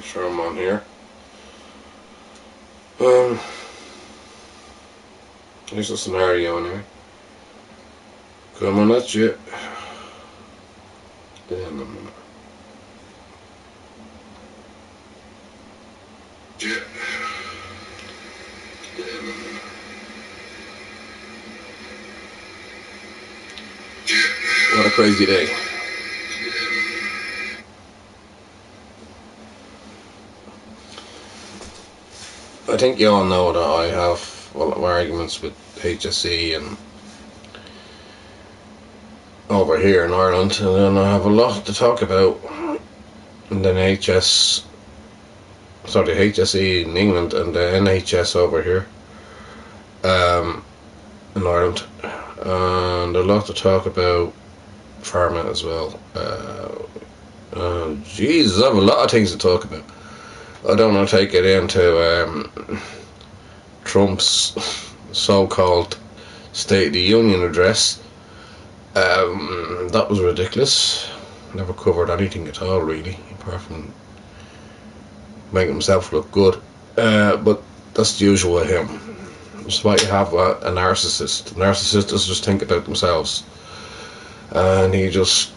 Sure, I'm on here. Here's a scenario anyway. Coming at you. Damn, what a crazy day. I think you all know that I have a lot of arguments with HSE and over here in Ireland, and then I have a lot to talk about. And then HSE in England and the NHS over here in Ireland, and a lot to talk about pharma as well. Jesus, I have a lot of things to talk about. I don't want to take it into Trump's so-called State of the Union address. That was ridiculous. Never covered anything at all, really, apart from making himself look good. But that's the usual with him. It's why you have a narcissist. Narcissists just think about themselves, and he just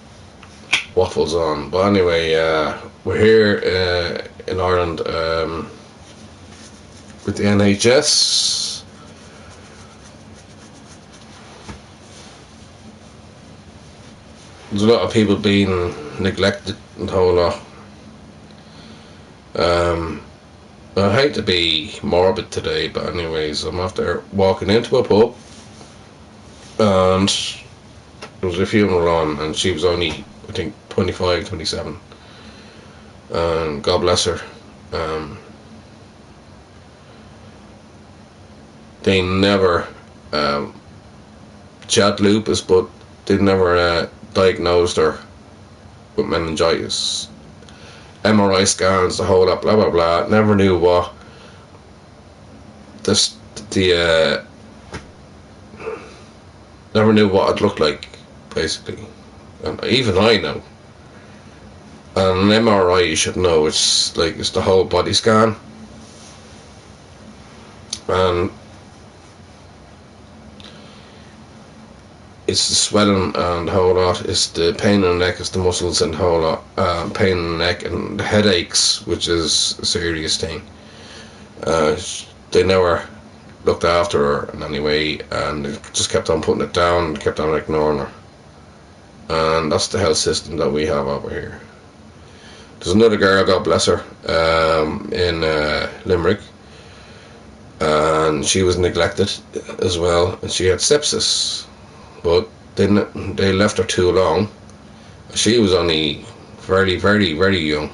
waffles on. But anyway, we're here in Ireland with the NHS. There's a lot of people being neglected and the whole lot. I hate to be morbid today, but anyways, I'm after walking into a pub and there was a funeral on, and she was only, I think, 25, 27, and God bless her. They never she had lupus, but they never diagnosed her with meningitis. MRI scans, the whole lot, blah blah blah. Never knew what never knew what it looked like, basically. And even I know. And an MRI, you should know, it's the whole body scan, and it's the swelling and the whole lot, it's the pain in the neck, it's the muscles and the whole lot, pain in the neck and the headaches, which is a serious thing. They never looked after her in any way, and they just kept on putting it down and kept on ignoring her. And that's the health system that we have over here. There's another girl, God bless her, in Limerick, and she was neglected as well, and she had sepsis. But they left her too long. She was only very, very, very young.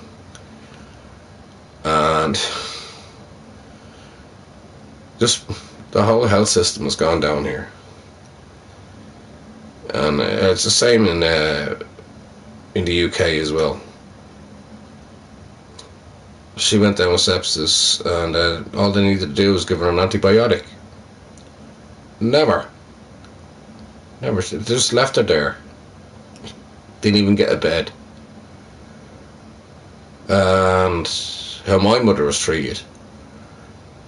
And just the whole health system has gone down here. And it's the same in the UK as well. She went down with sepsis, and all they needed to do was give her an antibiotic. Never. They just left her there. Didn't even get a bed. And how my mother was treated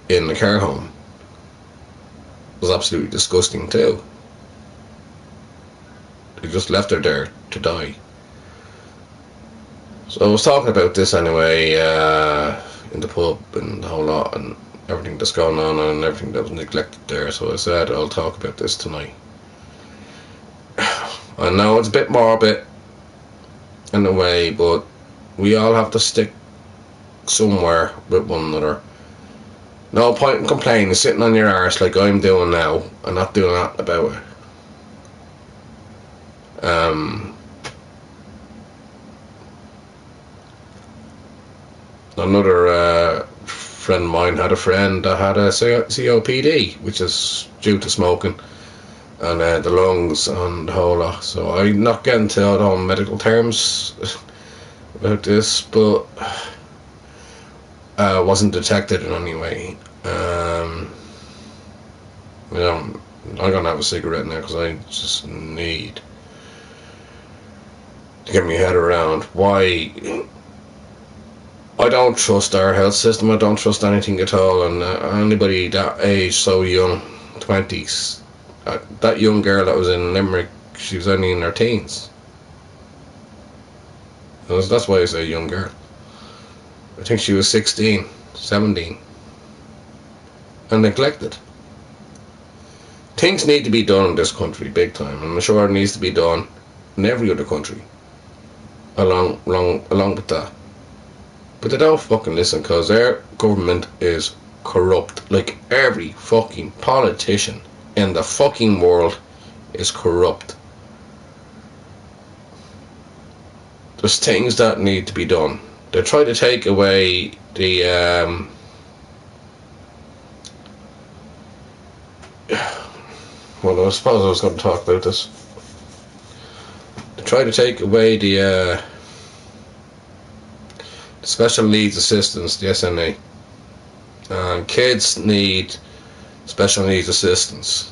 in the care home was absolutely disgusting too. They just left her there to die. So I was talking about this anyway in the pub and the whole lot, and everything that's going on and everything that was neglected there. So I said I'll talk about this tonight. I know it's a bit morbid in a way, but we all have to stick somewhere with one another. No point in complaining, sitting on your arse like I'm doing now and not doing that about it. Another friend of mine had a friend that had a COPD, which is due to smoking, and the lungs and the whole lot. So I'm not getting to all medical terms about this, but wasn't detected in any way. I'm gonna have a cigarette now because I just need to get my head around why I don't trust our health system. I don't trust anything at all. And anybody that age, so young, 20s, that young girl that was in Limerick, she was only in her teens. That's why I say young girl. I think she was 16, 17, and neglected. Things need to be done in this country big time, and I'm sure it needs to be done in every other country along with that. But they don't fucking listen because their government is corrupt. Like every fucking politician in the fucking world is corrupt. There's things that need to be done. They try to take away the well, I suppose I was going to talk about this. They try to take away the special needs assistance, the SNA. And kids need special needs assistance.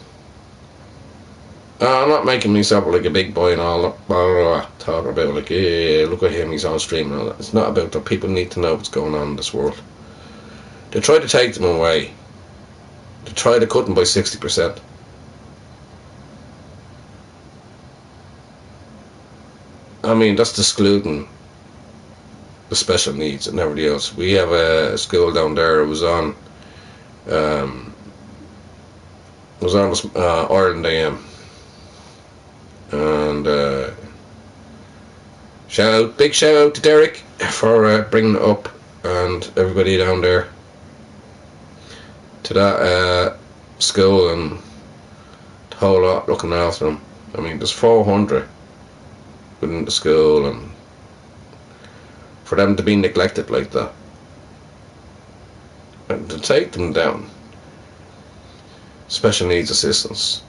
I'm not making myself like a big boy and all that, talking about like, yeah, look at him, he's on stream and all that. It's not about that. People need to know what's going on in this world. They try to take them away. They try to cut them by 60%. I mean, that's excluding the special needs and everybody else. We have a school down there. It was on Ireland AM. And big shout out to Derek for bringing it up, and everybody down there to that school and the whole lot looking after them. I mean, there's 400 within the school, and for them to be neglected like that and to take them down, special needs assistance,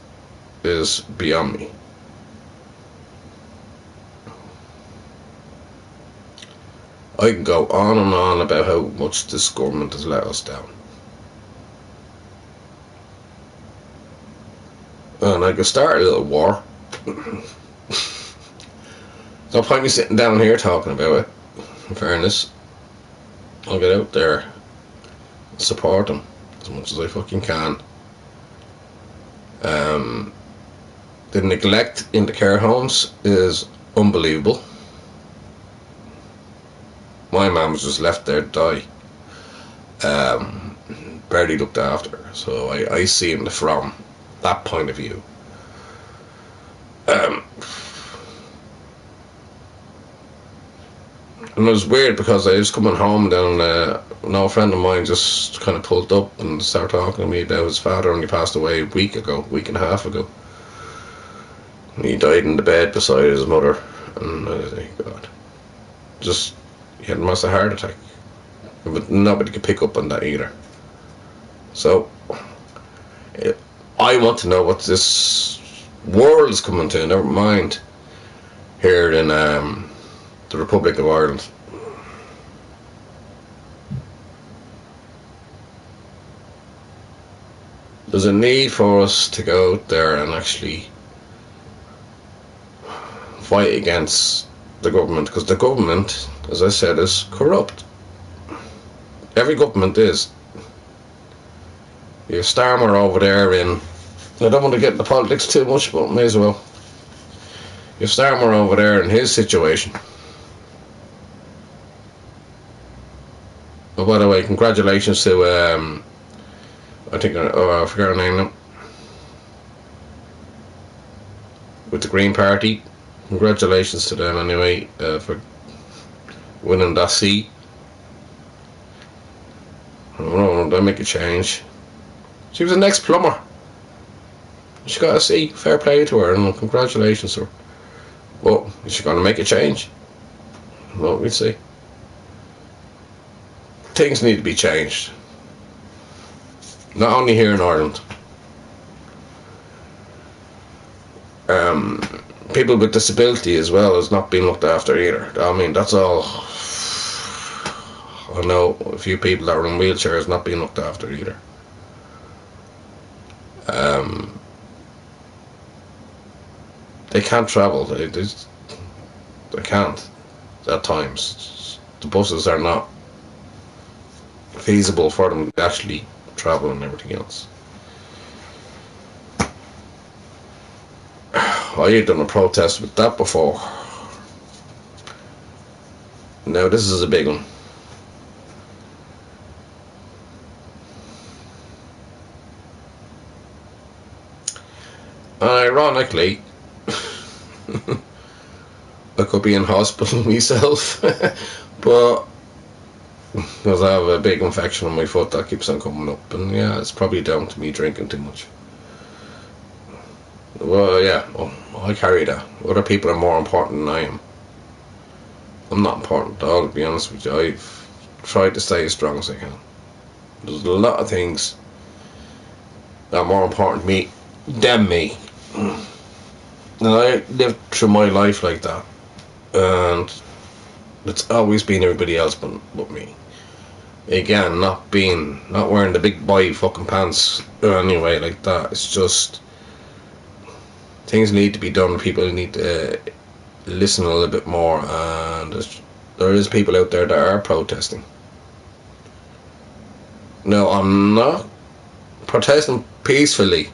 is beyond me. I can go on and on about how much this government has let us down. And I could start a little war. No point me sitting down here talking about it, in fairness. I'll get out there and support them as much as I fucking can. The neglect in the care homes is unbelievable. My mum was just left there to die. Barely looked after her. So I see it from that point of view. And it was weird because I was coming home then a friend of mine just kind of pulled up and started talking to me about his father, and he passed away a week and a half ago. And he died in the bed beside his mother, and I was like, God, he had a massive heart attack. But nobody could pick up on that either. So I want to know what this world is coming to, never mind here in the Republic of Ireland. There's a need for us to go out there and actually fight against the government, because the government, as I said, is corrupt. Every government is. You have Starmer over there in, I don't want to get into politics too much, but may as well. You have Starmer over there in his situation. Oh, by the way, congratulations to I forgot her name now, with the Green Party. Congratulations to them anyway for winning that seat. I don't know, they'll make a change. She was an ex-plumber. She got a seat. Fair play to her, and congratulations to her. But is she going to make a change? Well, we'll see. Things need to be changed. Not only here in Ireland. People with disability as well is not being looked after either. I mean, that's all. I know a few people that are in wheelchairs not being looked after either. They can't travel. They can't at times. The buses are not feasible for them to actually travel and everything else. I had done a protest with that before. Now this is a big one. And ironically, I could be in hospital myself, but because I have a big infection on my foot that keeps on coming up, and yeah, it's probably down to me drinking too much. Well, yeah, I carry that. Other people are more important than I am. I'm not important at all, to be honest with you. I've tried to stay as strong as I can. There's a lot of things that are more important to me than me. And I lived through my life like that. And it's always been everybody else but me. Again, not wearing the big boy fucking pants or anyway like that. It's just things need to be done. People need to listen a little bit more, and there is people out there that are protesting. No, I'm not protesting peacefully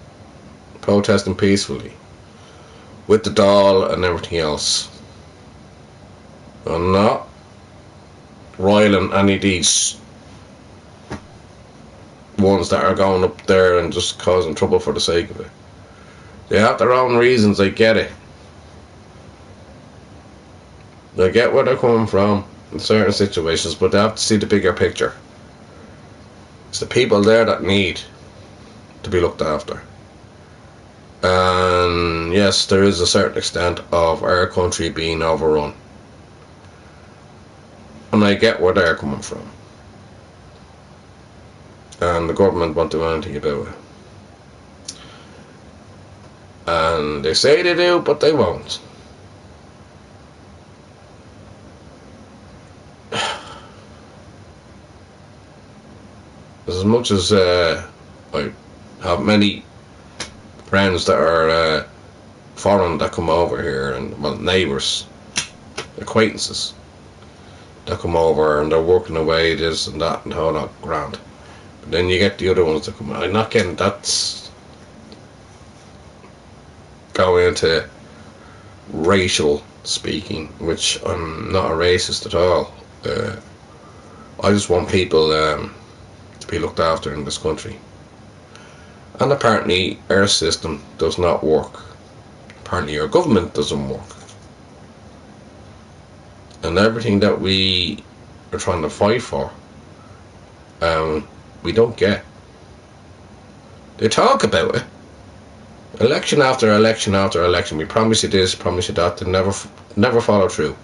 with the doll and everything else. I'm not riling any of these ones that are going up there and just causing trouble for the sake of it. They have their own reasons, I get it. I get where they're coming from in certain situations, but they have to see the bigger picture. It's the people there that need to be looked after. And yes, there is a certain extent of our country being overrun. And I get where they're coming from. And the government won't do anything about it. And they say they do, but they won't. As much as I have many friends that are foreign that come over here, and well, neighbours, acquaintances that come over and they're working away this and that and all that grand. But then you get the other ones that come. I'm not getting that's going into racial speaking, which I'm not a racist at all. I just want people to be looked after in this country. And apparently our system does not work. Apparently our government doesn't work. And everything that we are trying to fight for, we don't get. They talk about it. Election after election after election. We promise you this, promise you that. They never follow through.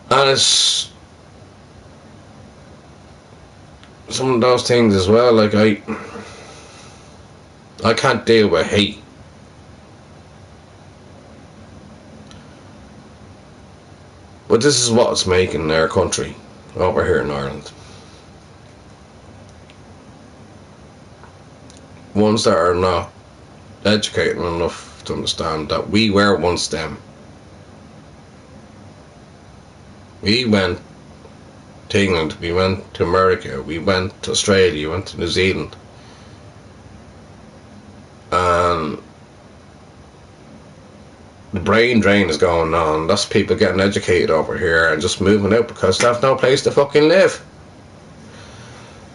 And it's some of those things as well, like I can't deal with hate. But this is what it's making our country over here in Ireland. Ones that are not educated enough to understand that we were once them. We went to England, we went to America, we went to Australia, we went to New Zealand. And the brain drain is going on. That's people getting educated over here and just moving out because they have no place to fucking live.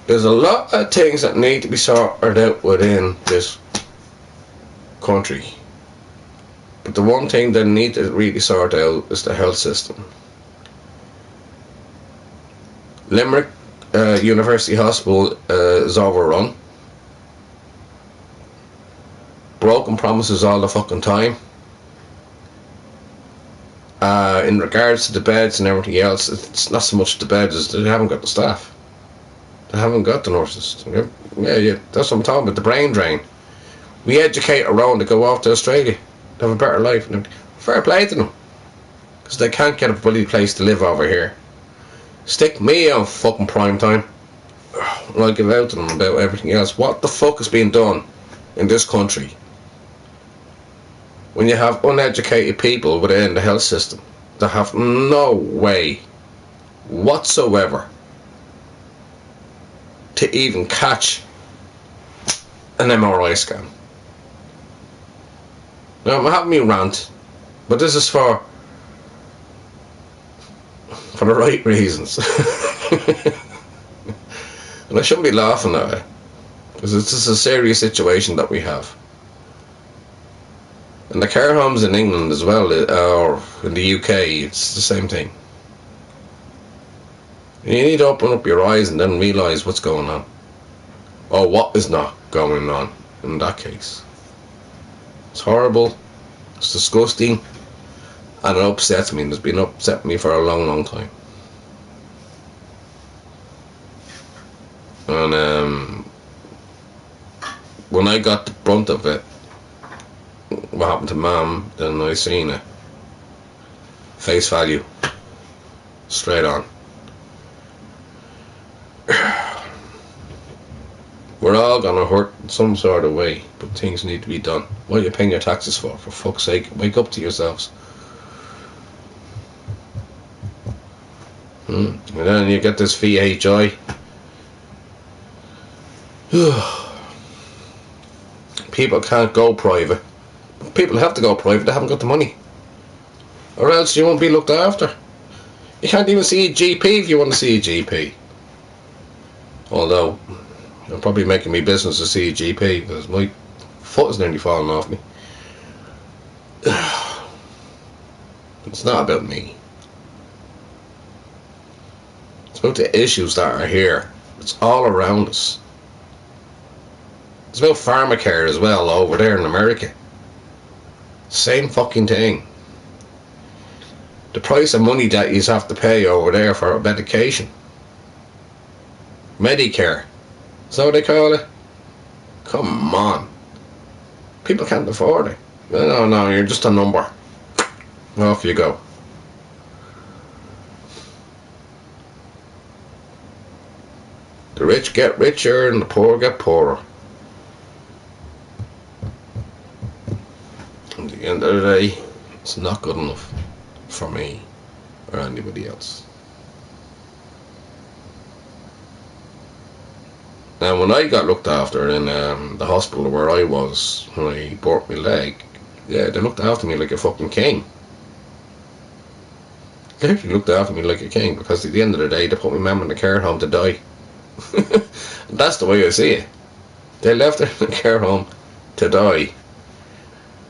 There's a lot of things that need to be sorted out within this country. But the one thing that need to really sort out is the health system. Limerick University Hospital is overrun. Broken promises all the fucking time. In regards to the beds and everything else, it's not so much the beds as they haven't got the staff. They haven't got the nurses. Yeah, that's what I'm talking about, the brain drain. We educate around to go off to Australia to have a better life. Fair play to them. Because they can't get a bloody place to live over here. Stick me on fucking prime time. And I'll give out to them about everything else. What the fuck is being done in this country when you have uneducated people within the health system that have no way whatsoever to even catch an MRI scan. Now, I'm having me rant, but this is for the right reasons. And I shouldn't be laughing at it, because this is a serious situation that we have. And the care homes in England as well, or in the UK, it's the same thing. You need to open up your eyes and then realise what's going on. Or what is not going on in that case. It's horrible, it's disgusting, and it upsets me, and it's been upsetting me for a long, long time. And when I got the brunt of it, what happened to Mum, then I seen it. Face value. Straight on. We're all gonna hurt in some sort of way, but things need to be done. What are you paying your taxes for? For fuck's sake, wake up to yourselves. And then you get this VHI. People can't go private. People have to go private, they haven't got the money. Or else you won't be looked after. You can't even see a GP if you want to see a GP. Although, it'll probably making me business to see a GP, because my foot is nearly falling off me. It's not about me. It's about the issues that are here. It's all around us. It's about pharmacare as well over there in America. Same fucking thing. The price of money that you have to pay over there for a medication. Medicare. Is that what they call it? Come on. People can't afford it. No, you're just a number. Off you go. The rich get richer and the poor get poorer. At the end of the day, it's not good enough for me or anybody else. Now, when I got looked after in the hospital where I was when I broke my leg, yeah, they looked after me like a fucking king. They actually looked after me like a king, because at the end of the day, they put my mum in the care home to die. That's the way I see it. They left her in the care home to die.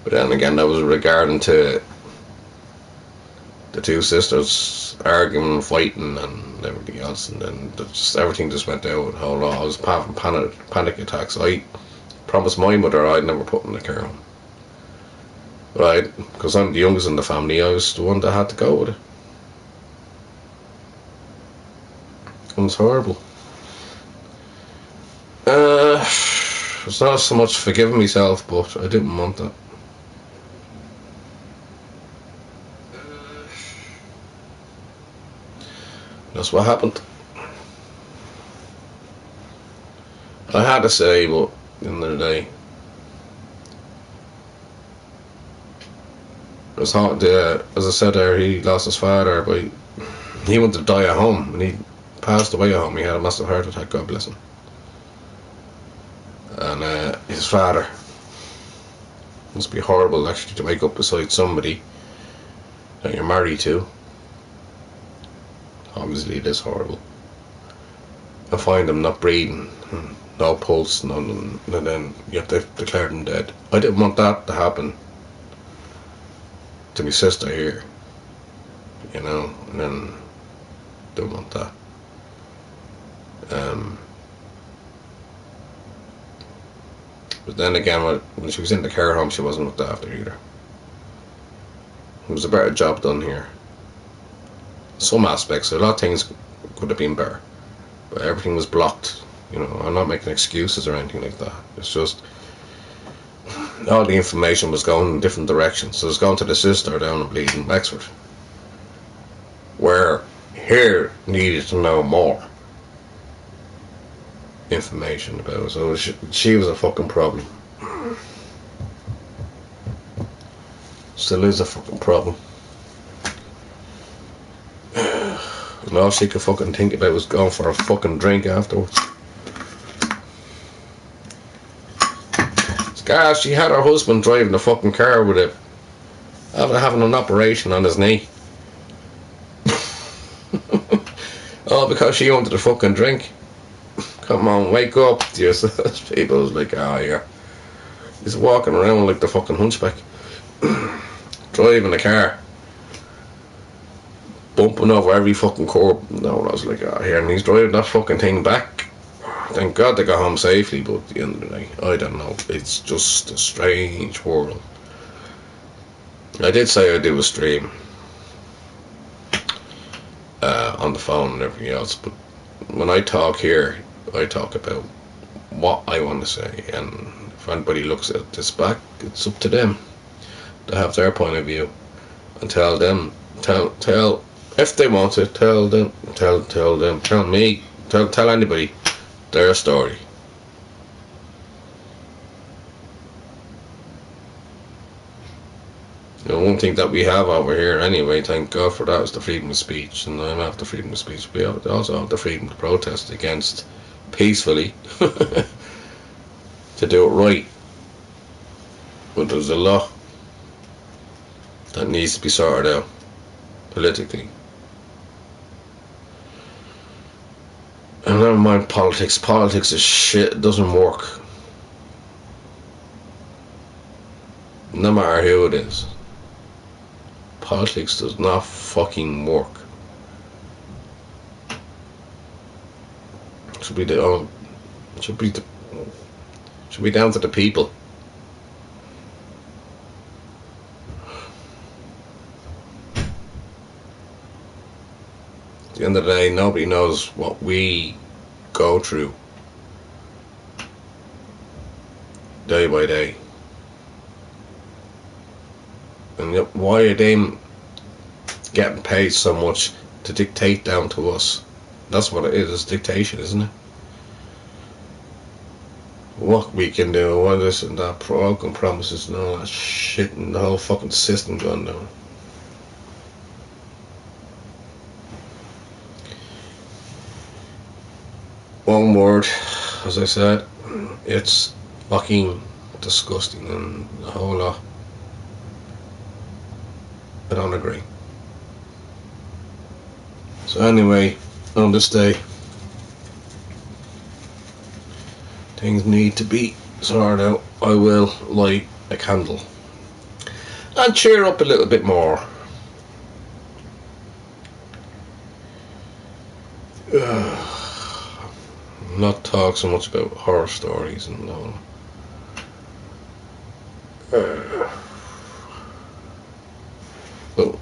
But then again, that was regarding to the two sisters arguing and fighting and everything else, and then everything just went out. I was having panic attacks. I promised my mother I'd never put in the care home. Right, because I'm the youngest in the family, I was the one that had to go with it. It was horrible. It's not so much forgiving myself, but I didn't want that. That's what happened. I had to say, but at the end of the day, it was hard. As I said there, he lost his father, but he wanted to die at home, and he passed away at home. He had a massive heart attack, God bless him. And his father, must be horrible actually to wake up beside somebody that you're married to. Obviously it is horrible. I find them not breathing, no pulse, none, and then you have to declare them dead. I didn't want that to happen to my sister here, you know, and then didn't want that. But then again, when she was in the care home, she wasn't looked after either. There was a better job done here. Some aspects, a lot of things could have been better, but everything was blocked. You know, I'm not making excuses or anything like that. It's just all the information was going in different directions. So it was going to the sister down in Bleeding Wexford, where here needed to know more information about it. So she was a fucking problem. Still is a fucking problem. And all she could fucking think about was going for a fucking drink afterwards. She had her husband driving the fucking car with it after having an operation on his knee. All because she wanted to fucking drink. Come on, wake up to yourselves, people. It's like, oh yeah. He's walking around like the fucking hunchback. Driving the car. Bumping over every fucking curb. No, I was like, oh here, and he's driving that fucking thing back. Thank God they got home safely, but at the end of the day, I don't know. It's just a strange world. I did say I'd do a stream on the phone and everything else, but when I talk here, I talk about what I want to say, and if anybody looks at this back, it's up to them to have their point of view and tell them, tell if they want to, tell them, tell me, tell anybody their story. You know, one thing that we have over here anyway, thank God for that, is the freedom of speech, and I'm after freedom of speech. We also have the freedom to protest against peacefully to do it right. But there's a lot that needs to be sorted out politically. And never mind politics. Politics is shit. It doesn't work. No matter who it is. Politics does not fucking work. It should be down to the people. At the end of the day, nobody knows what we go through day by day. And yet, why are they getting paid so much to dictate down to us? That's what it is, it's dictation, isn't it? What we can do, what this and that, broken promises and all that shit, and the whole fucking system gone down. One word, as I said, it's fucking disgusting, and a whole lot. I don't agree. So anyway, on this day, things need to be sorted out. I will light a candle and cheer up a little bit more. Not talk so much about horror stories and all. But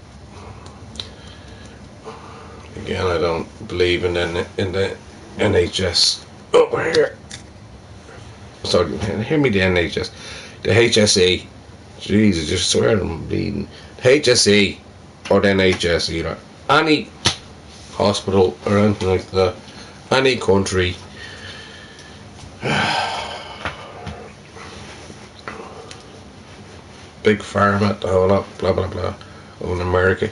again, I don't believe in the NHS over here. Sorry, hear me, the NHS, the HSE. Jesus, just swear I'm bleeding. The HSE or the NHS, either any hospital or anything like that, any country. Big pharma, the whole lot, blah blah blah, in America.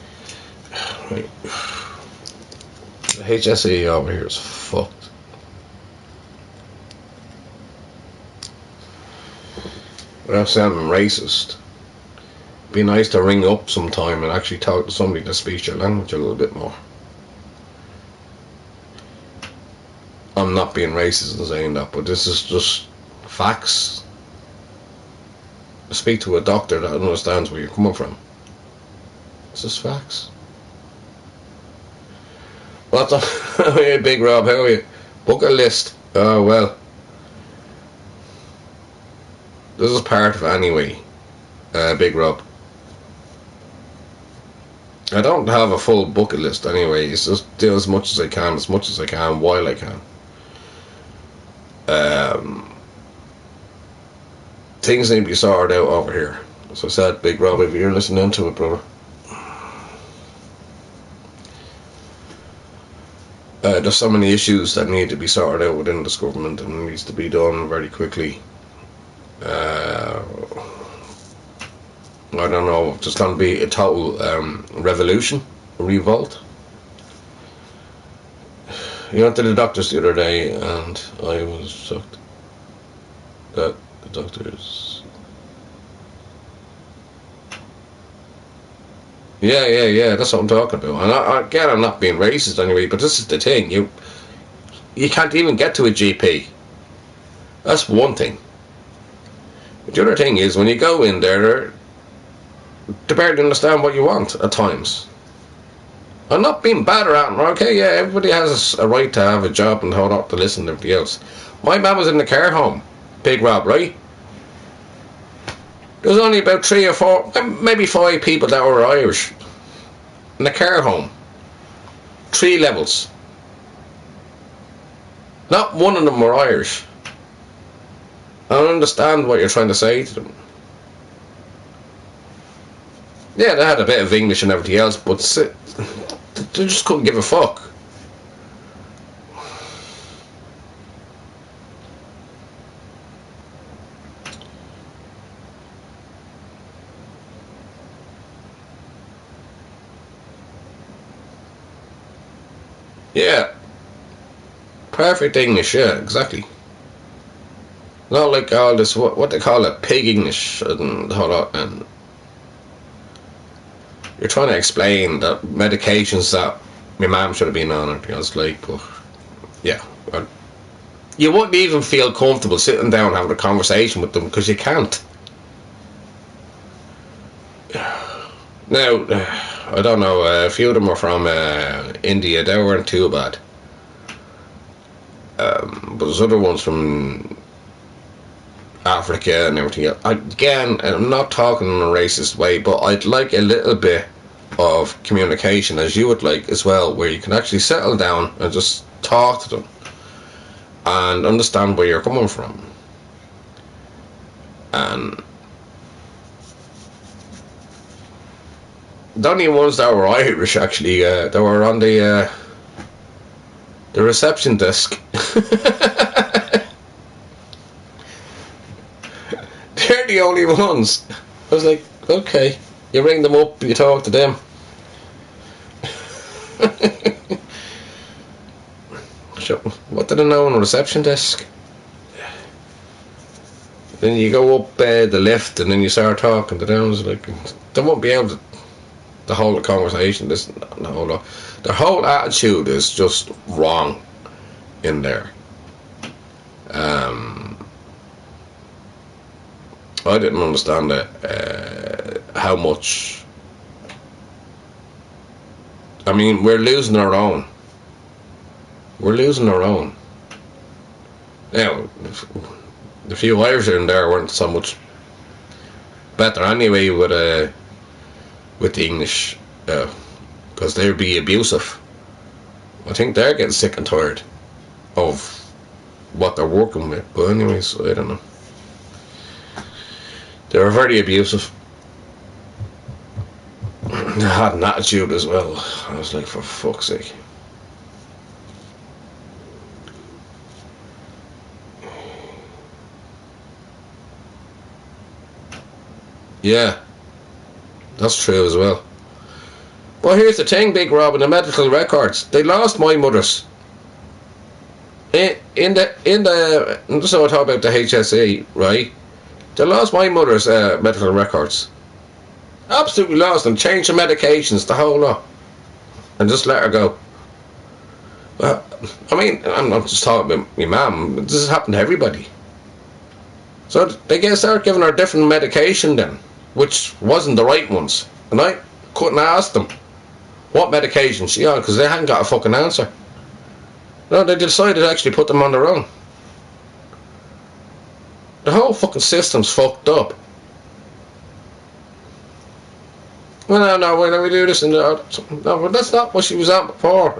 Right. The HSE over here is fucked. Without sounding racist, be nice to ring up sometime and actually talk to somebody that speaks your language a little bit more. I'm not being racist in saying that, but this is just facts. Speak to a doctor that understands where you're coming from. It's just facts. What's up? Hey, Big Rob, how are you? Bucket list. Oh, well. This is part of it anyway, Big Rob. I don't have a full bucket list anyway. It's just do as much as I can, while I can. Things need to be sorted out over here. As I said, Big Rob, if you're listening to it, brother. There's so many issues that need to be sorted out within this government, and it needs to be done very quickly. I don't know if there's going to be a total revolution, a revolt. You went to the doctors the other day, and I was shocked that the doctors. Yeah. That's what I'm talking about. And again, I'm not being racist anyway, but this is the thing. You can't even get to a GP. That's one thing. The other thing is when you go in there, they barely understand what you want at times. I'm not being bad around, okay? Yeah, everybody has a right to have a job and hold up to listen to everybody else. My man was in the care home, Big Rob, right? There was only about 3 or 4, maybe 5 people that were Irish in the care home. 3 levels. Not one of them were Irish. I don't understand what you're trying to say to them. Yeah, they had a bit of English and everything else, but they just couldn't give a fuck. Yeah. Perfect English, yeah, exactly. Not like all this, what they call it, pig English and all that, and you're trying to explain that medications that my mum should have been on it. I was like, but yeah, well, you wouldn't even feel comfortable sitting down having a conversation with them because you can't. Now, I don't know. A few of them are from India. They weren't too bad, but there's other ones from Africa and everything else. Again, I'm not talking in a racist way, but I'd like a little bit of communication, as you would like as well, where you can actually settle down and just talk to them and understand where you're coming from. And the only ones that were Irish, actually, that were on the reception desk. They're the only ones. I was like, okay, you ring them up, you talk to them. So, what did I know on the reception desk? Then you go up the lift and then you start talking to them. I was like, they won't be able to hold a conversation. The whole attitude is just wrong in there. I didn't understand it, how much. I mean, we're losing our own. We're losing our own. Now, the few Irish in there weren't so much better anyway with the English, because they'd be abusive. I think they're getting sick and tired of what they're working with. But anyways, I don't know. They were very abusive. They had an attitude as well. I was like, for fuck's sake. Yeah, that's true as well. Well, here's the thing, Big Rob, in the medical records, they lost my mother's. In the just so I talk about the HSE, right? They lost my mother's medical records. Absolutely lost them. Changed the medications, the whole lot, and just let her go. Well, I mean, I'm not just talking about my mum. This has happened to everybody. So they start giving her different medication then, which wasn't the right ones, and I couldn't ask them what medication she on because they hadn't got a fucking answer. No, they decided to actually put them on their own. The whole fucking system's fucked up. Well, no, why don't we do this and that? No, but that's not what she was on before.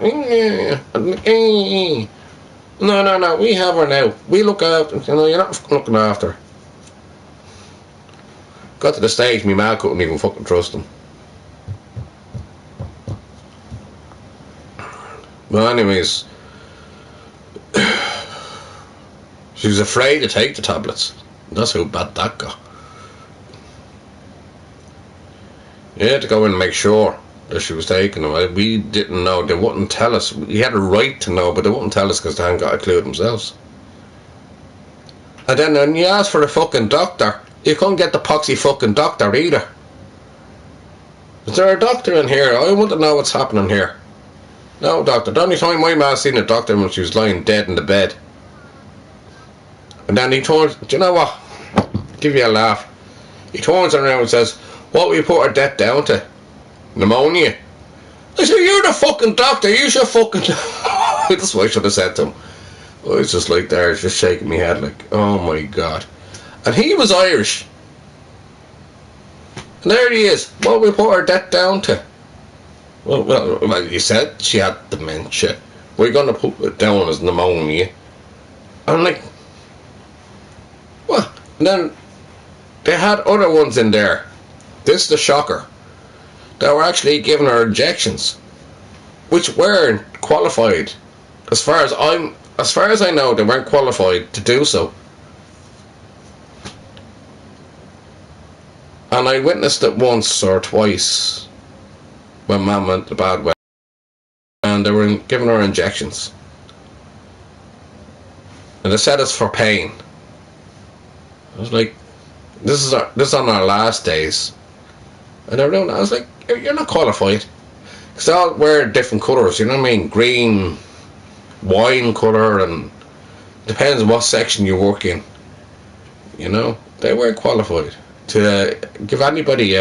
No, we have her now. We look after, you're not fucking looking after her. Got to the stage, my ma couldn't even fucking trust him. Well, anyways, she was afraid to take the tablets. That's how bad that got. You had to go in and make sure that she was taking them. We didn't know. They wouldn't tell us. We had a right to know, but they wouldn't tell us because they hadn't got a clue themselves. And then when you asked for a fucking doctor, you couldn't get the poxy fucking doctor either. Is there a doctor in here? I want to know what's happening here. No doctor. The only time my ma seen a doctor when she was lying dead in the bed. And then he turns, do you know what? Give you a laugh. He turns around and says, what will you put her death down to? Pneumonia. I said, you're the fucking doctor, you should fucking... That's what I should have said to him. I was just like there, just shaking my head like, oh my god. And he was Irish. And there he is. What will we put her death down to? Well, he said she had dementia. We're going to put it down as pneumonia. I'm like, what? And then they had other ones in there. This is the shocker. They were actually giving her injections, which weren't qualified. As far as I know, they weren't qualified to do so. And I witnessed it once or twice when Mum went the bad way, and they were giving her injections, and they said it's for pain. I was like, this is on our last days, and I was like, you're not qualified, because they all wear different colours. You know what I mean? Green, wine colour, and depends what section you work in. You know, they weren't qualified to give anybody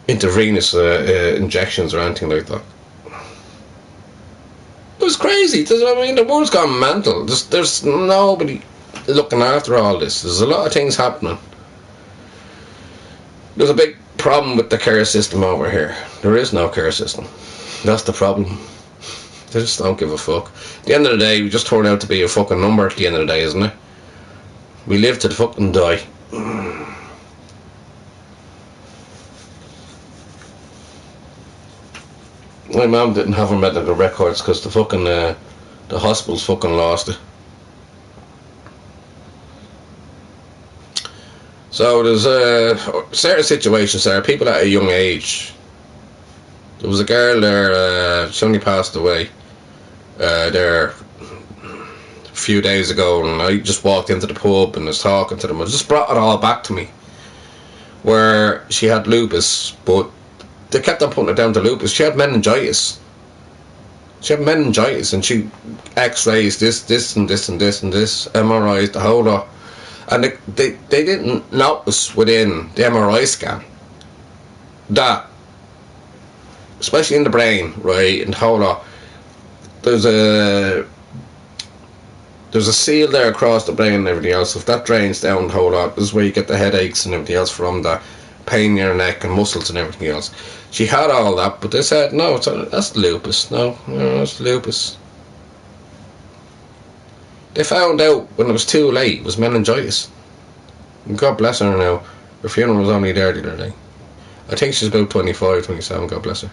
intravenous injections or anything like that. It was crazy. I mean, the world's gone mental. There's nobody looking after all this. There's a lot of things happening. There's a big problem with the care system over here. There is no care system. That's the problem. They just don't give a fuck. At the end of the day, we just turn out to be a fucking number at the end of the day, isn't it? We live to fucking die. My mum didn't have her medical records because the fucking the hospitals fucking lost it. So there's certain situations there. People at a young age. There was a girl there. She only passed away there a few days ago, and I just walked into the pub and was talking to them. I just brought it all back to me, where she had lupus, but they kept on putting it down to lupus. She had meningitis. And she X-rays this and this and this and this, MRIs, the whole lot. And they didn't notice within the MRI scan that, especially in the brain, right, and the whole lot, there's a seal there across the brain and everything else. If that drains down the whole lot, this is where you get the headaches and everything else from, the pain in your neck and muscles and everything else. She had all that, but they said, no, that's lupus. No, that's lupus. They found out when it was too late, it was meningitis. And God bless her now. Her funeral was only there the other day. I think she's about 25, 27, God bless her.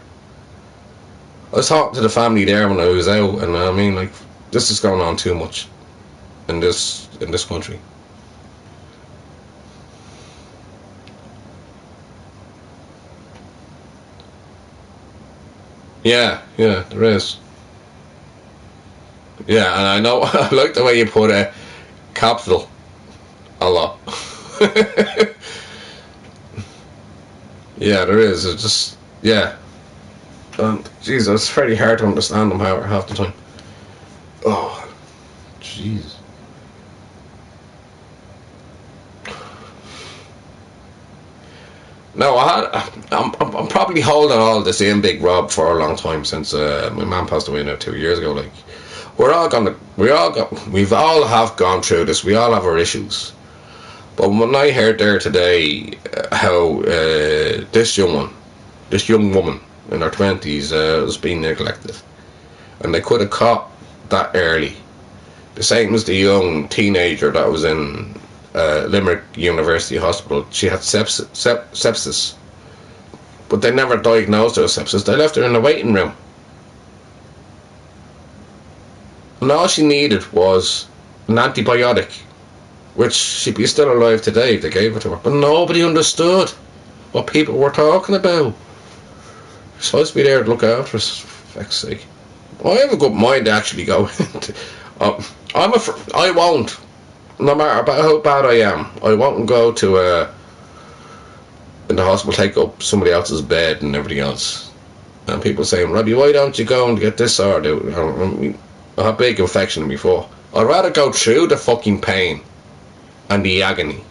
I was talking to the family there when I was out, and I mean, like, this is going on too much in this country. Yeah, there is. Yeah, and I know, I like the way you put a capital a lot. Yeah, there is. It's just, yeah. Jesus, it's very hard to understand them half the time. Oh, jeez. No, I'm probably holding all this in, Big Rob, for a long time since my mum passed away now 2 years ago. Like, we've all have gone through this. We all have our issues. But when I heard there today how this young woman in her 20s was being neglected, and they could have caught that early, the same as the young teenager that was in Limerick University Hospital. She had sepsis, but they never diagnosed her with sepsis. They left her in the waiting room, and all she needed was an antibiotic, which she'd be still alive today if they gave it to her. But nobody understood. what people were talking about. You're supposed to be there to look after us, for fuck's sake. I have a good mind to actually go into. I won't. No matter how bad I am, I won't go to in the hospital, take up somebody else's bed and everything else. And people saying, Robbie, why don't you go and get this sorted out? I had a big infection before. I'd rather go through the fucking pain and the agony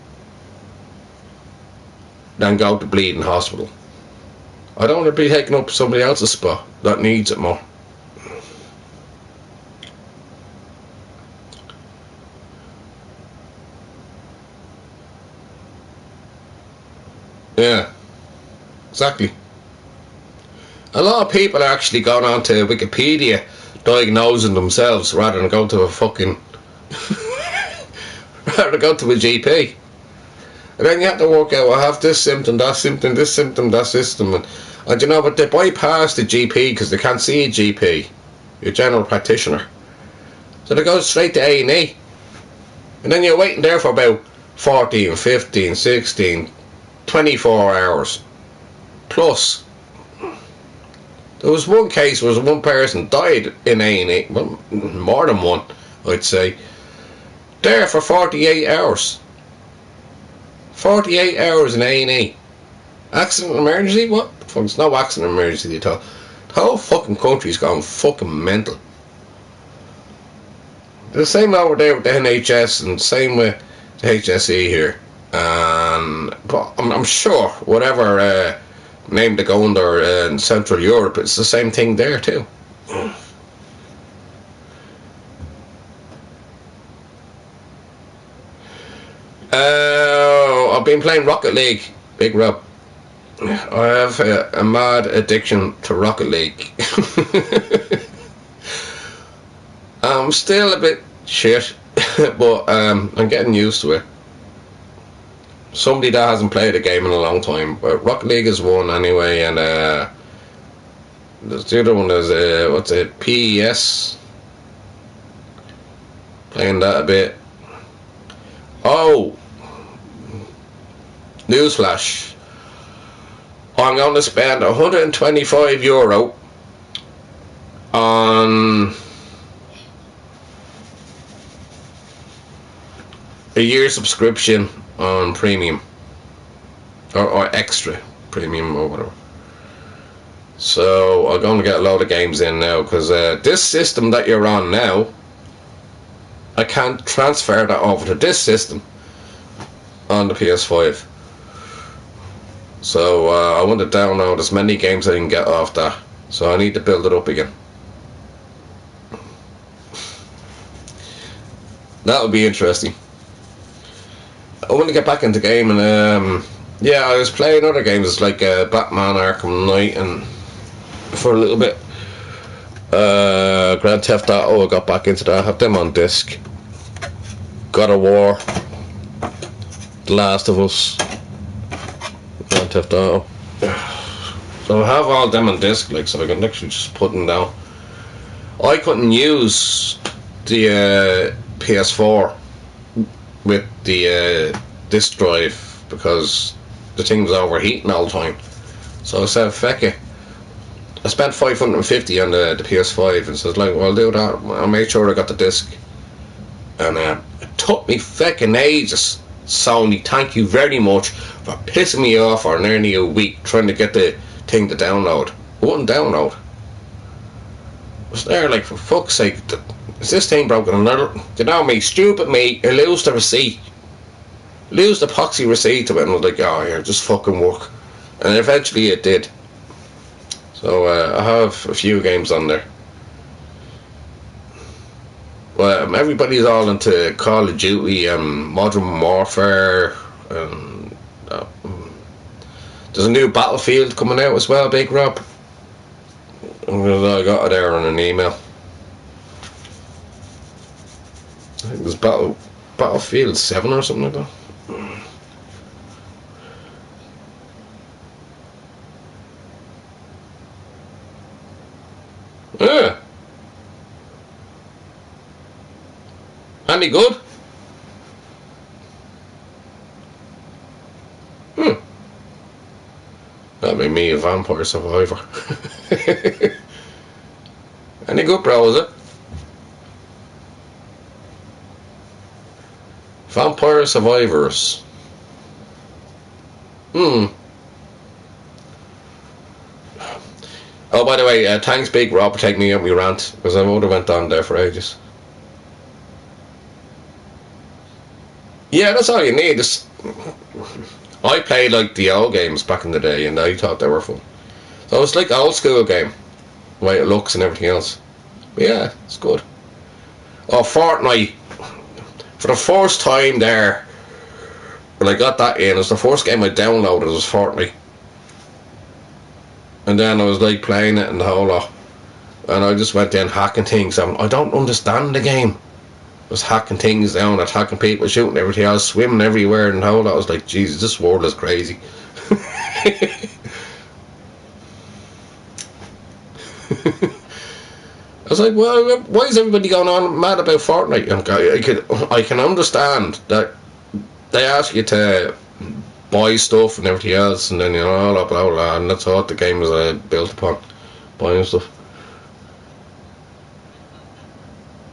than go to bleeding hospital. I don't want to be taking up somebody else's spot that needs it more. Yeah, exactly. A lot of people are actually going on to Wikipedia diagnosing themselves rather than go to a fucking rather than go to a GP. And then you have to work out, I have this symptom, that symptom, this symptom, that symptom. And you know, but they bypass the GP because they can't see a GP, your general practitioner. So they go straight to A&E. And then you're waiting there for about 14, 15, 16, 24 hours. Plus, there was one case where one person died in A&E, well, more than one, I'd say, there for 48 hours. 48 hours in A&E. Accident emergency? What? There's no accident emergency at all. The whole fucking country's gone fucking mental. The same over there with the NHS and same with the HSE here. But I'm sure whatever name they go under in Central Europe, it's the same thing there too. I've been playing Rocket League, Big Rob. I have a mad addiction to Rocket League. I'm still a bit shit, but I'm getting used to it. Somebody that hasn't played a game in a long time, but Rocket League is one anyway, and there's the other one, there's what's it, PES. Playing that a bit. Oh, newsflash. I'm going to spend €125 on a year subscription on premium or extra premium or whatever. So I'm going to get a load of games in now because this system that you're on now, I can't transfer that over to this system on the PS5. So I want to download as many games I can get off that. So I need to build it up again. That would be interesting. I want to get back into gaming. Yeah, I was playing other games like Batman Arkham Knight and for a little bit. Grand Theft Auto, I got back into that. I have them on disc. God of War, The Last of Us, Grand Theft Auto. So I have all them on disc, like, so I can actually just put them down. I couldn't use the PS4 with the disk drive because the thing was overheating all the time. So I said, feck it. I spent $550 on the PS5 and says, like, well, I'll do that. I'll make sure I got the disc. And it took me feckin' ages. Sony, thank you very much for pissing me off for nearly a week trying to get the thing to download. It wouldn't download. I was there like, for fuck's sake, is this thing broken? And you know me, stupid me, I lose the receipt. Lose the epoxy receipt of it, and I was like, oh, here, just fucking work. And eventually it did. So I have a few games on there. Well, everybody's all into Call of Duty and Modern Warfare. And, there's a new Battlefield coming out as well, Big Rob. I got it there on an email. I think there's Battlefield 7 or something like that. Yeah. Any good? That'd be me, a Vampire Survivor. Any good, bro, is it? Vampire Survivors. Hmm. Oh, by the way, thanks, Big Rob, for taking me up my rant, because I would have went on there for ages. Yeah, that's all you need. I played like the old games back in the day, and I thought they were fun. So it's like an old school game, the way it looks and everything else. But yeah, it's good. Oh, Fortnite. For the first time there, when I got that in, it was the first game I downloaded was Fortnite. And then I was like playing it and the whole lot. And I just went in hacking things. I don't understand the game. Just hacking things down, attacking people, shooting everything else, swimming everywhere and the whole lot. I was like, Jesus, this world is crazy. I was like, well, why is everybody going on mad about Fortnite? And I can understand that they ask you to buy stuff and everything else, and then, you know, blah, blah, blah, and that's what the game is built upon, buying stuff.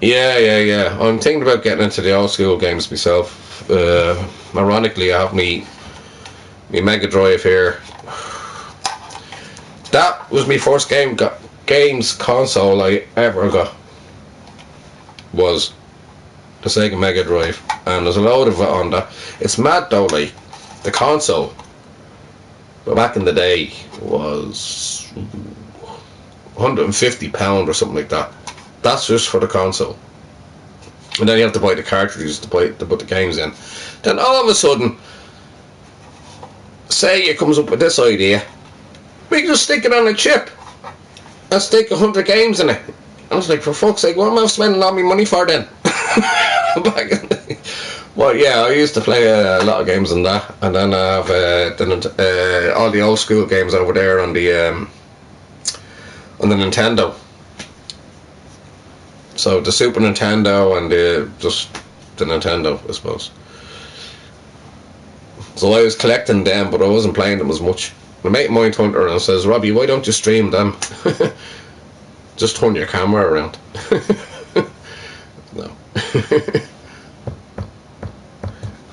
Yeah. I'm thinking about getting into the old school games myself. Ironically, I have me Mega Drive here. That was my first games console I ever got. Was the Sega Mega Drive, and there's a load of it on that. It's mad though, like the console. But back in the day was £150 or something like that. That's just for the console. And then you have to buy the cartridges to put the games in. Then all of a sudden, Sega comes up with this idea. We can just stick it on a chip and stick 100 games in it. I was like, for fuck's sake, what am I spending all my money for then? Back in the day. Well, yeah, I used to play a lot of games on that, and then I have all the old school games over there on the Nintendo. So the Super Nintendo and just the Nintendo, I suppose. So I was collecting them, but I wasn't playing them as much. My mate of mine turned around and says, Robbie, why don't you stream them? Just turn your camera around. No.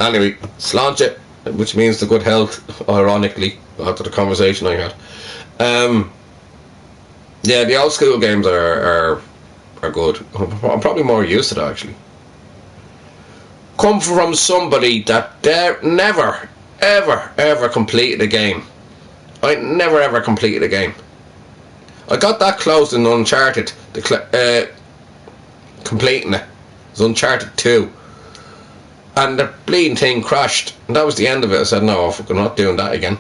Anyway, sláinte, which means the good health, ironically, after the conversation I had. Yeah, the old school games are good. I'm probably more used to that, actually. Come from somebody that never, ever completed a game. I never ever completed a game. I got that close in Uncharted, completing it. It was Uncharted 2. And the bleeding thing crashed. And that was the end of it. I said, no, I'm not doing that again.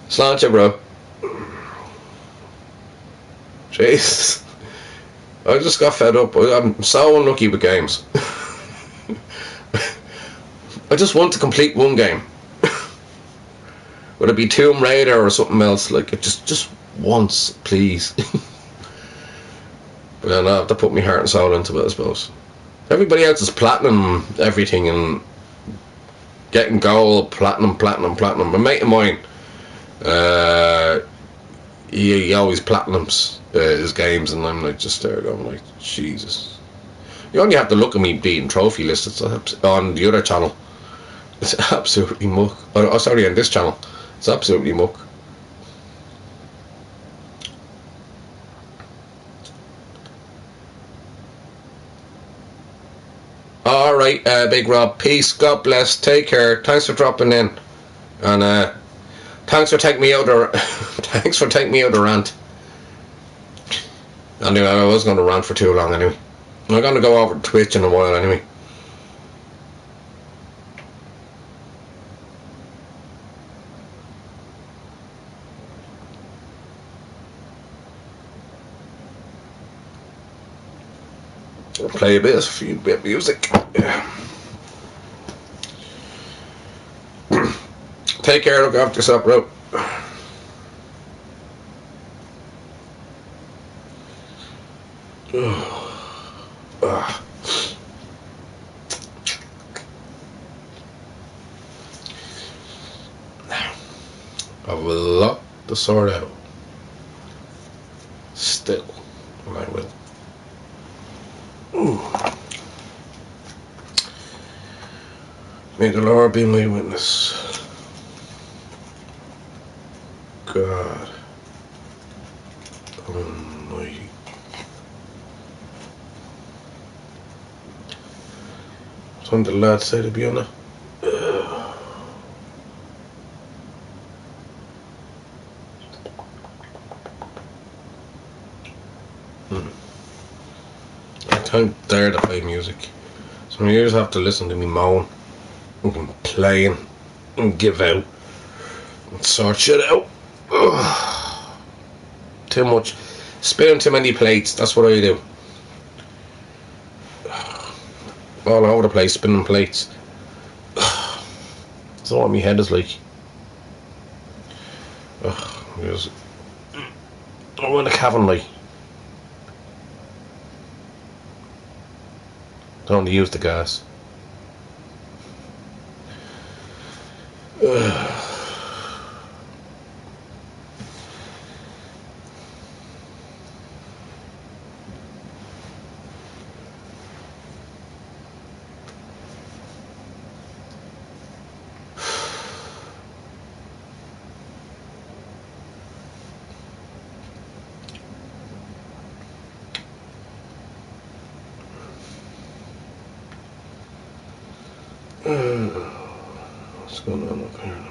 Sláinte, bro. Jesus. I just got fed up. I'm so unlucky with games. I just want to complete one game. Would it be Tomb Raider or something else? Like, just once, please. But then I have to put my heart and soul into it, I suppose. Everybody else is platinum everything and getting gold, platinum. A mate of mine, he always platinums his games, and I'm like just there going like, Jesus. You only have to look at me beating trophy lists. It's on the other channel. It's absolutely muck. Oh, sorry, on this channel. It's absolutely muck. Alright, Big Rob, peace, God bless, take care, thanks for dropping in, and thanks for taking me out the rant. Anyway, I was going to rant for too long anyway. I'm going to go over to Twitch in a while anyway. I'll play a bit of music. Take care, look after yourself, bro. I've a lot to sort out. Still, and I will. Ooh. May the Lord be my witness. God Almighty. What did the lad say to be on it? I can't dare to play music. Some years have to listen to me moan and complain and give out and sort shit out. Ugh. Too much. Spinning too many plates, that's what I do. All over the place, spinning plates. That's not what my head is like. Ugh, I want a cabin like. Don't use the gas. Ugh. What's going on up here now?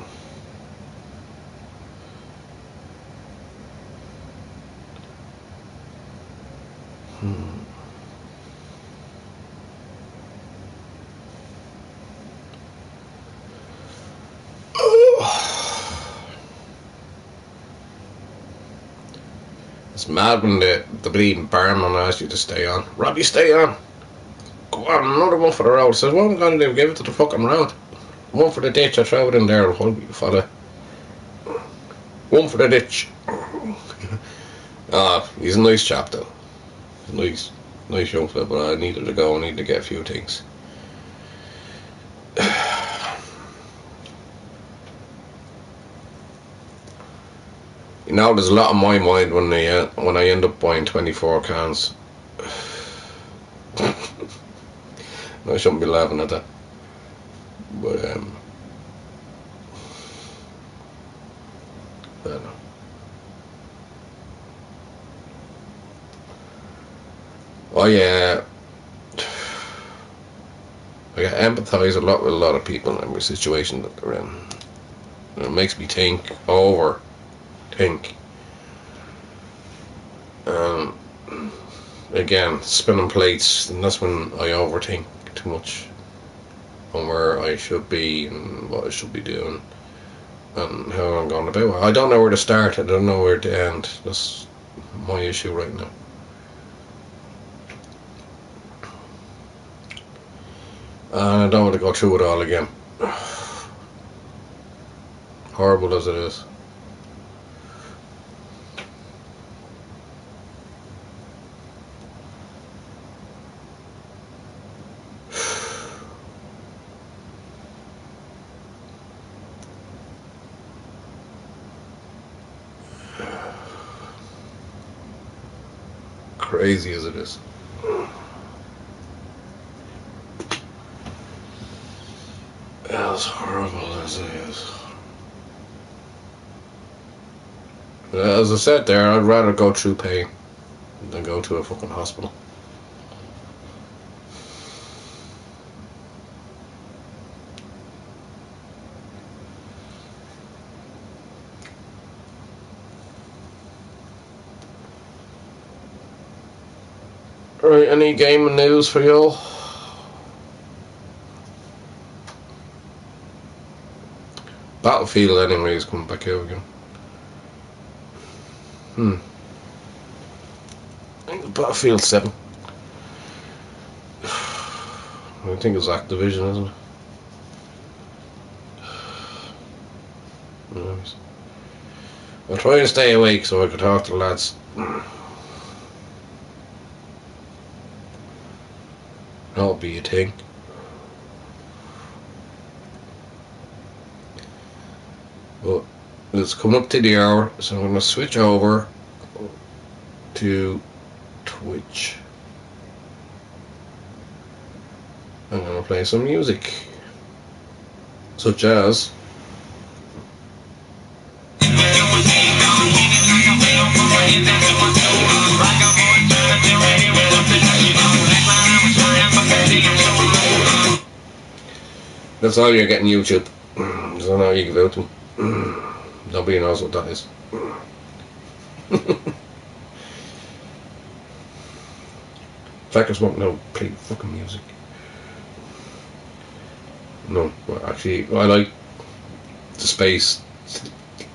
It's mad when the bleeding barman asks you to stay on. Robbie, stay on. Go on, another one for the road. Says, what am I going to do? Give it to the fucking road. One for the ditch, I throw it in there. Hold you, fella. One for the ditch. He's a nice chap though. He's nice young fella, but I needed to go. I need to get a few things. You know, there's a lot on my mind when I end up buying 24 cans. I shouldn't be laughing at that, but I don't know. Oh yeah, I empathise a lot with a lot of people in every situation that they're in. And it makes me overthink. Again, spinning plates, and that's when I overthink too much on where I should be and what I should be doing and how I'm going about it. I don't know where to start. I don't know where to end. That's my issue right now. And I don't want to go through it all again. Horrible as it is. Crazy as it is. As horrible as it is. As I said there, I'd rather go through pain than go to a fucking hospital. Alright, any gaming news for y'all? Battlefield anyway is coming back out again. I think Battlefield 7. I think it's Activision, isn't it? Nice. I'll try and stay awake so I can talk to the lads. That'll be a thing. But it's coming up to the hour, so I'm going to switch over to Twitch. I'm going to play some music, such as that's all you're getting YouTube. There's no how you give out to them. Nobody knows what that is. In fact, I just want to play fucking music. No, well, actually, I like the space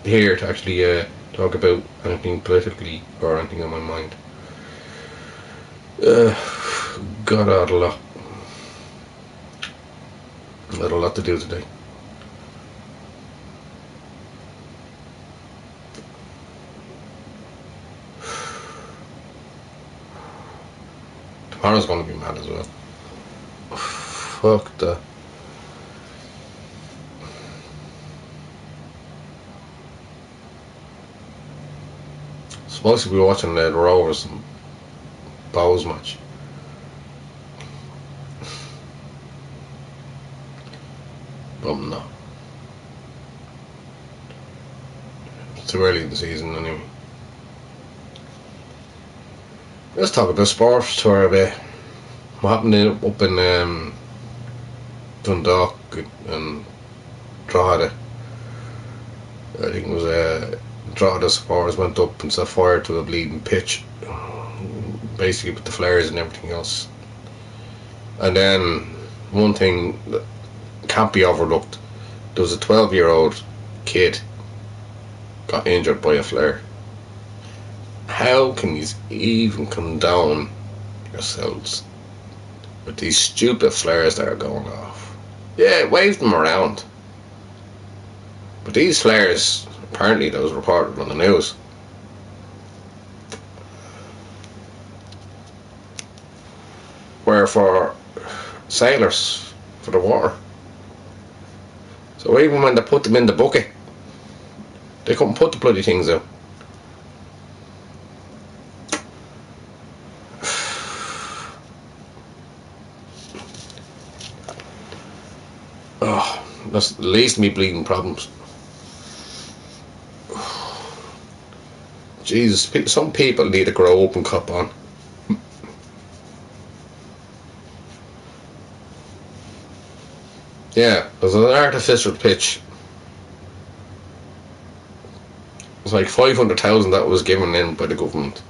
here to actually talk about anything politically or anything on my mind. Got out a lot. I had a lot to do today. Tomorrow's going to be mad as well. Fuck that. Supposed to be watching the Rovers and Bows match. But I'm not. It's too early in the season anyway. Let's talk about sports for a bit. What happened up in Dundalk and Drogheda? I think it was Drogheda supporters went up and set fire to a bleeding pitch, basically with the flares and everything else. And then one thing that can't be overlooked, there was a 12-year-old kid got injured by a flare. How can you even condone yourselves with these stupid flares that are going off? Yeah, wave them around. But these flares, apparently that was reported on the news, were for sailors for the war. So even when they put them in the bucket, they couldn't put the bloody things out. Oh, that's the least of me bleeding problems. Jesus, some people need to grow up and cop on. Yeah, there's an artificial pitch. It's like 500,000 that was given in by the government.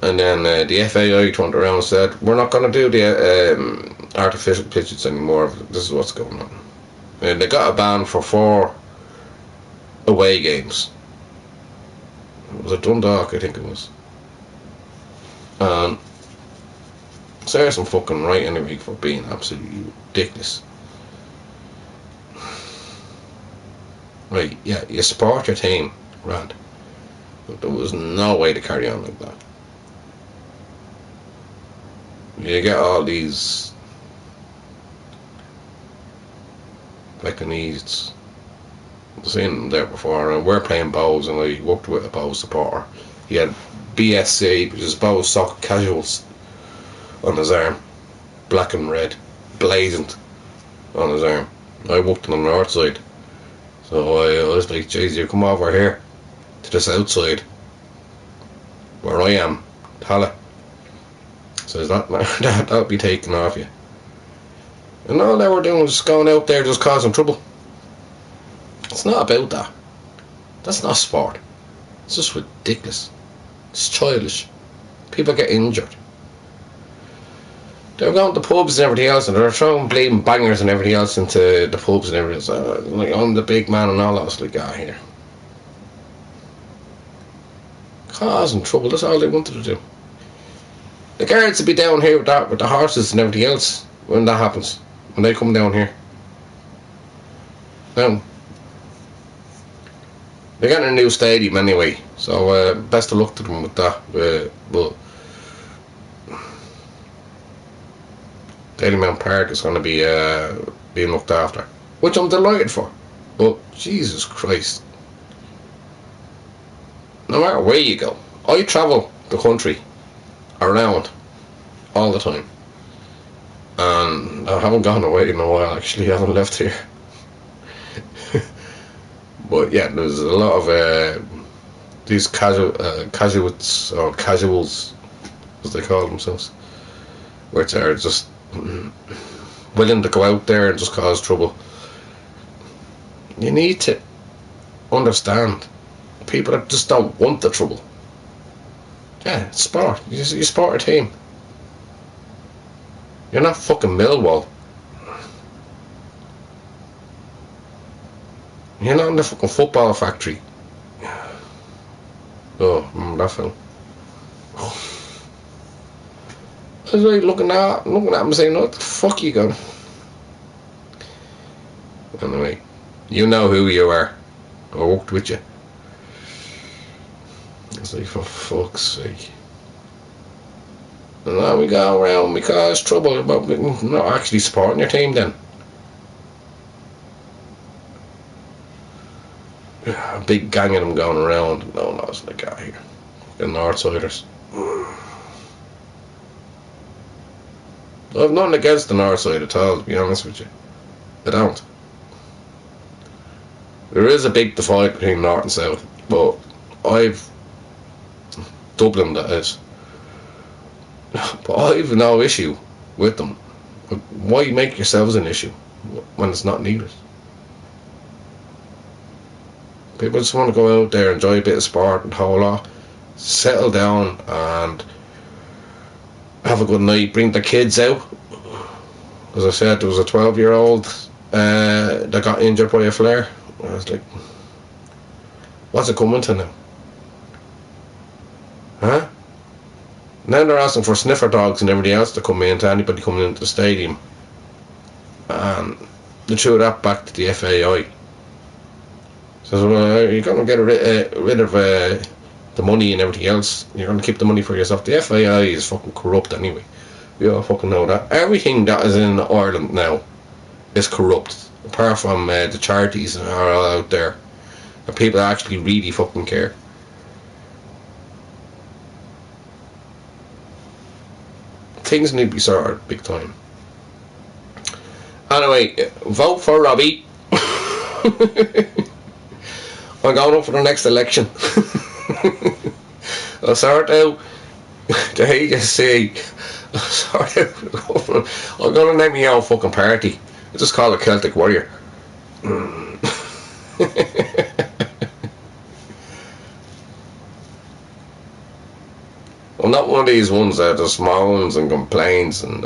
And then the FAI turned around and said, we're not going to do the artificial pitches anymore. This is what's going on. And they got a ban for 4 away games. It was at Dundalk, I think it was. And serves them fucking right anyway for being absolutely ridiculous. Right, yeah, you support your team, right? But there was no way to carry on like that. You get all these Lebanese. I've seen them there before, and we're playing Bows, and I worked with a Bows supporter. He had BSC, which is Bows Soccer Casuals, on his arm, black and red, blazoned on his arm. I worked on the north side, so I was like, "Jeez, you come over here to the south side, where I am, Tala." So that'll be taken off you. And all they were doing was just going out there just causing trouble. It's not about that. That's not sport. It's just ridiculous. It's childish. People get injured. They're going to pubs and everything else, and they're throwing bleeding bangers and everything else into the pubs and everything else. Like, I'm the big man and all that. It's like, here. Causing trouble. That's all they wanted to do. The guards will be down here with the horses and everything else when that happens. When they come down here. Now, they're getting a new stadium anyway, so best of luck to them with that. But Dalymount Park is going to be being looked after, which I'm delighted for. But Jesus Christ, no matter where you go, I travel the country around all the time, and I haven't gone away in a while. Actually, I haven't left here. But yeah, there's a lot of these casuals or casuals, as they call themselves, which are just willing to go out there and just cause trouble. You need to understand people that just don't want the trouble. Yeah, it's sport. You sport a team. You're not fucking Millwall. You're not in the fucking football factory. Oh, remember that film? I was like looking at him saying, what the fuck are you going? Anyway, you know who you are. I worked with you. It's like, for fuck's sake. And now we go around, we cause trouble about not actually supporting your team then. A big gang of them going around. No, it's the guy here. The Northsiders. I have nothing against the North Side at all, to be honest with you. I don't. There is a big divide between North and South, but I've Dublin, that is. But I've no issue with them. Why make yourselves an issue when it's not needed? People just want to go out there, enjoy a bit of sport and the whole lot, settle down and have a good night, bring the kids out. As I said, there was a 12-year-old that got injured by a flare. I was like, what's it coming to now? Huh? Now they're asking for sniffer dogs and everything else to come in to anybody coming into the stadium. And they threw that back to the FAI. So well, you're going to get rid of the money and everything else. You're going to keep the money for yourself. The FAI is fucking corrupt anyway. We all fucking know that. Everything that is in Ireland now is corrupt. Apart from the charities that are all out there. And people actually really fucking care. Things need to be sorted big time. Anyway, vote for Robbie. I'm going up for the next election. I'll sort out the HSC. I'm going to name my own fucking party. I'll just call it Celtic Warrior. I'm not one of these ones that just moans and complains and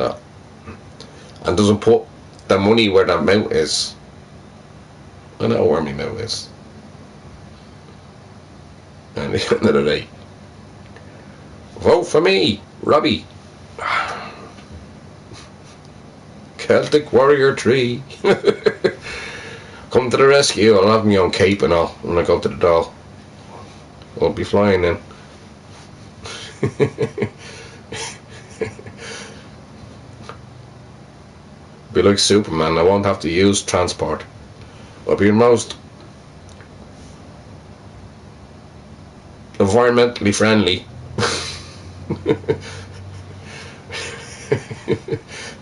doesn't put the money where their mouth is. I know where my mouth is. And at the end of the day, vote for me, Robbie. Celtic Warrior 3. Come to the rescue. I'll have me on cape and all when I go to the doll. I'll be flying then. Be like Superman. I won't have to use transport. I'll be the most environmentally friendly.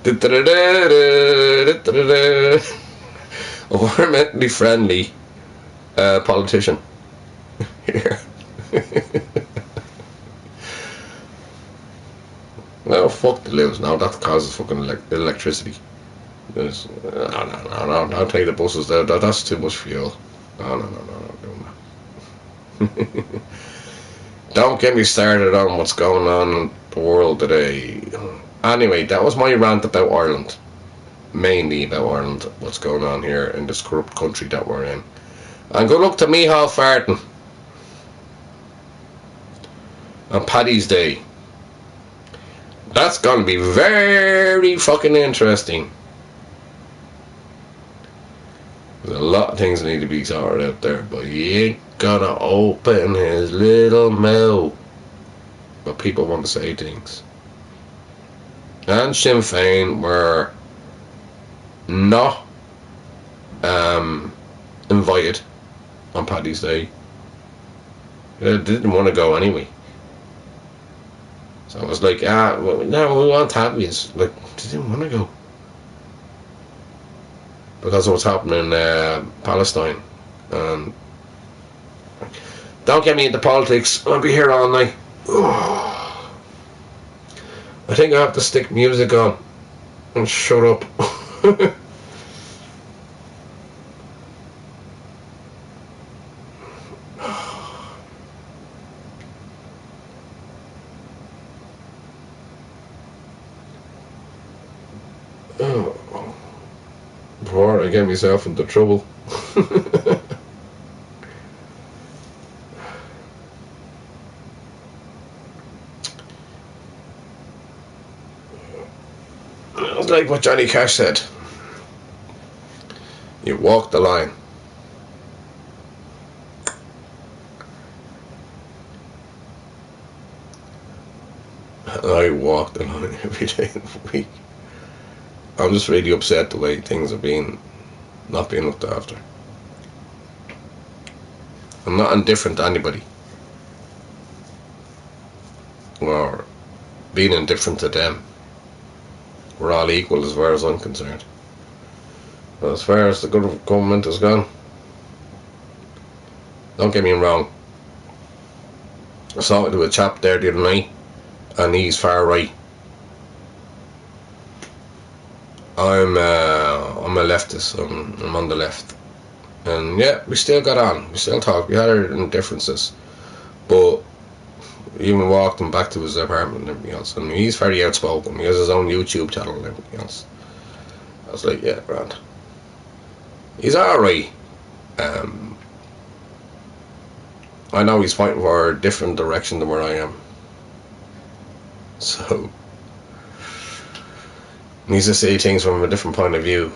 Environmentally friendly politician here. Well, fuck the lives now. That causes fucking electricity. No, I'll take the buses there. That's too much fuel. No, doing that. Don't get me started on what's going on in the world today. Anyway, that was my rant about Ireland. Mainly about Ireland, what's going on here in this corrupt country that we're in. And good luck to Micheál Farton on Paddy's Day. That's going to be very fucking interesting. There's a lot of things that need to be sorted out there, but he ain't gonna open his little mouth. But people want to say things. And Sinn Féin were not invited on Paddy's Day. They didn't want to go anyway. So I was like, well, no, we want to have you. Like, they didn't want to go. Because of what's happening in Palestine. And don't get me into politics. I'll be here all night. I think I have to stick music on and shut up. Before I get myself into trouble. It's like what Johnny Cash said. You walk the line. I walk the line every day of the week. I'm just really upset the way things are not being looked after. I'm not indifferent to anybody. Or being indifferent to them. We're all equal as far as I'm concerned. But as far as the government is gone, don't get me wrong. I was talking to a chap there the other night, and he's far right. I'm a leftist. I'm on the left, and yeah, we still got on. We still talk. We had our differences, but we even walked him back to his apartment and everything else. And he's very outspoken. He has his own YouTube channel and everything else. I was like, yeah, grand. He's alright. I know he's fighting for a different direction than where I am. So he needs to see things from a different point of view.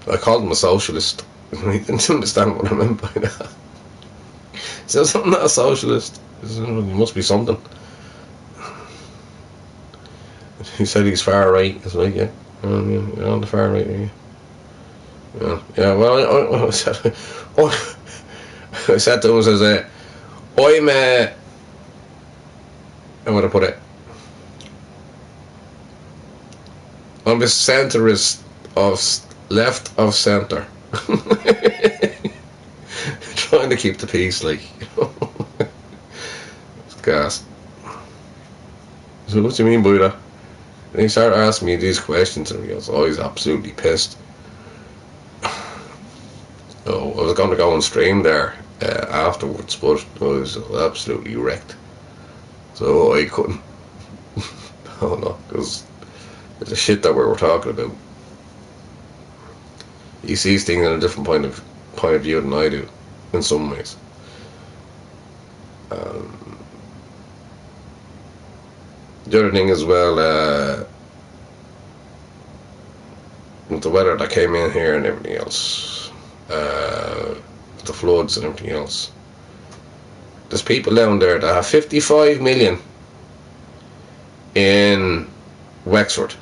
I called him a socialist. He didn't understand what I meant by that. He says, I'm not a socialist. He must be something. He said he's far right. I was like, yeah, you're on the far right, are you? Yeah, well, I said, I said to him, I said, I'm going to put it, I'm a centrist of left of centre. Trying to keep the peace, like. It's gas. So what do you mean by that? And he started asking me these questions, and I was always absolutely pissed. So I was going to go and stream there afterwards, but I was absolutely wrecked. So I couldn't. Oh no, because the shit that we were talking about. He sees things in a different point of view than I do, in some ways. The other thing as well, with the weather that came in here and everything else, the floods and everything else, there's people down there that have 55 million in Wexford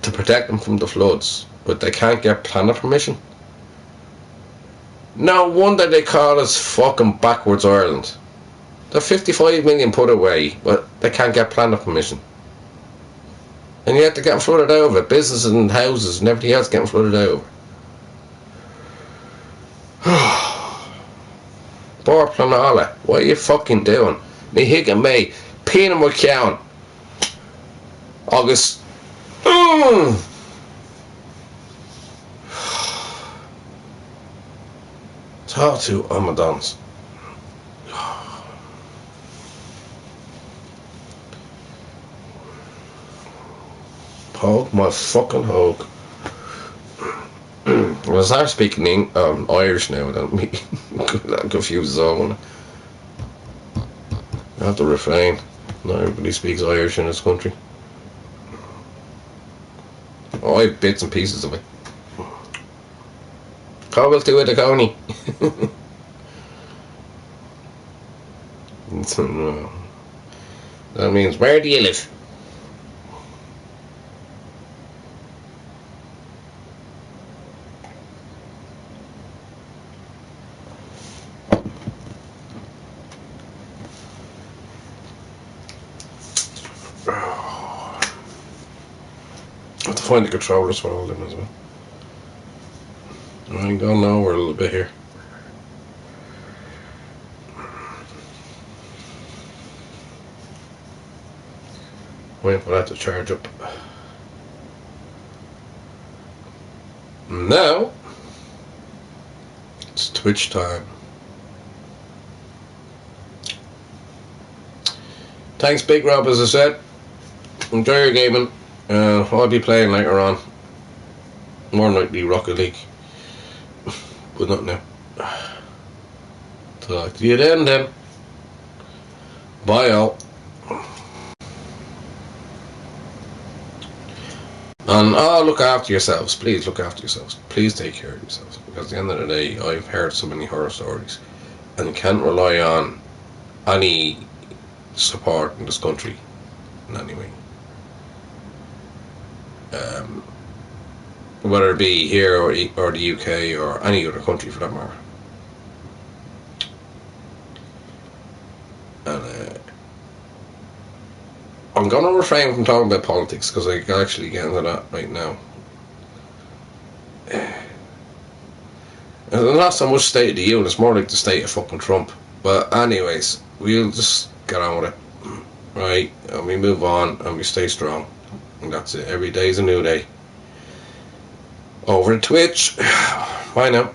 to protect them from the floods, but they can't get planning permission. No wonder they call us fucking backwards Ireland. They're 55 million put away, but they can't get planning permission. And yet they're getting flooded over. Businesses and houses and everything else getting flooded over. Poor Planala, what are you fucking doing? Me higging me, peeing in my count. August. Talk to Amadons. Hog my fucking hog. I start speaking Irish now, don't me. I'm confused as all. I have to refrain. Not everybody speaks Irish in this country. Oh, I have bits and pieces of it. Cobble to it, a coney. That means, where do you live? find the controllers for all them as well. I'm going over a little bit here. Wait for that to charge up. Now it's Twitch time. Thanks, Big Rob, as I said. Enjoy your gaming. I'll be playing later on. More likely Rocket League. But not now. Talk to you then. Bye, all. And look after yourselves. Please look after yourselves. Please take care of yourselves. Because at the end of the day, I've heard so many horror stories. And you can't rely on any support in this country in any way. Whether it be here or the UK or any other country for that matter. And I'm going to refrain from talking about politics because I can actually get into that right now. And not so much State of the Union, it's more like the state of fucking Trump. But anyways, we'll just get on with it. Right? And we move on and we stay strong. And that's it. Every day's a new day. Over to Twitch. Bye now.